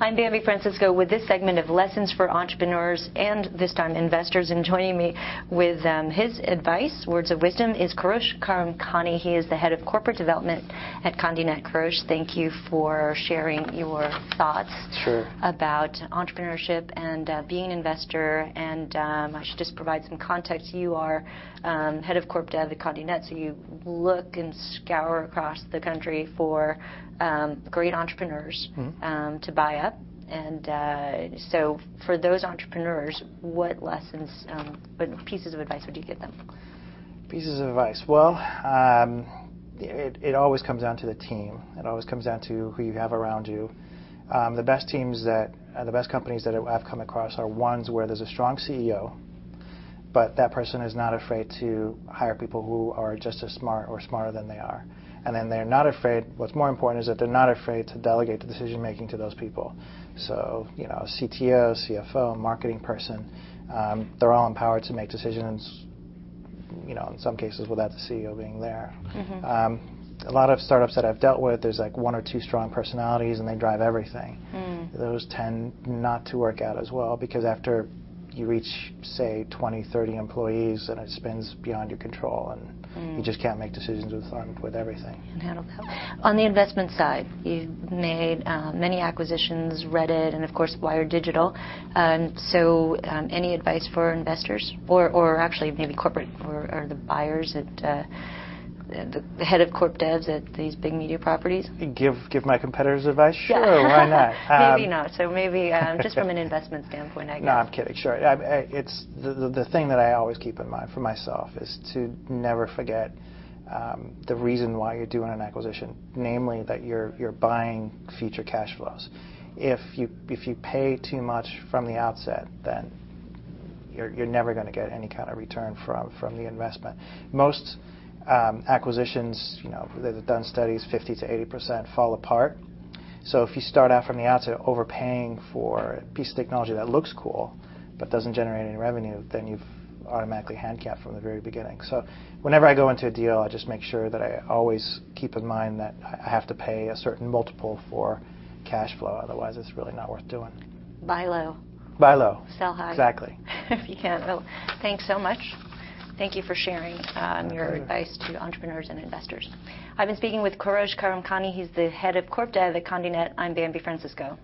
I'm Bambi Francisco with this segment of Lessons for Entrepreneurs and this time investors. And joining me with his advice, words of wisdom, is Kourosh Karimkhany. He is the head of corporate development at Condé Nast. Kourosh, thank you for sharing your thoughts about entrepreneurship and being an investor. And I should just provide some context. You are head of corp dev at Condé Nast, so you look and scour across the country for great entrepreneurs to buy up. And so for those entrepreneurs, what lessons, what pieces of advice would you give them? Pieces of advice. Well, it always comes down to the team. It always comes down to who you have around you. The best teams the best companies that I've come across are ones where there's a strong CEO, but that person is not afraid to hire people who are just as smart or smarter than they are. And then they're not afraid, what's more important is that they're not afraid to delegate the decision making to those people. So, you know, CTO, CFO, marketing person, they're all empowered to make decisions, you know, in some cases without the CEO being there. A lot of startups that I've dealt with, there's like one or two strong personalities and they drive everything. Those tend not to work out as well, because after you reach, say, 20, 30 employees, and it spins beyond your control, and you just can't make decisions with everything. And handle that. On the investment side, you've made many acquisitions, Reddit, and of course Wired Digital. So any advice for investors, or actually maybe corporate, or the buyers at the head of corp devs at these big media properties? Give my competitors advice? Sure, why not? Maybe not. So maybe just from an investment standpoint, I guess. No, I'm kidding. Sure. It's the thing that I always keep in mind for myself is to never forget the reason why you're doing an acquisition, namely that you're buying future cash flows. If you pay too much from the outset, then you're never going to get any kind of return from the investment. Most acquisitions, you know, they've done studies, 50 to 80% fall apart. So if you start out from the outset overpaying for a piece of technology that looks cool but doesn't generate any revenue, then you've automatically handicapped from the very beginning. So whenever I go into a deal, I just make sure that I always keep in mind that I have to pay a certain multiple for cash flow, otherwise it's really not worth doing. Buy low. Buy low. Sell high. Exactly. If you can. Well, thanks so much. Thank you for sharing your advice to entrepreneurs and investors. I've been speaking with Kourosh Karimkhany. He's the head of corp dev at Condé Nast. I'm Bambi Francisco.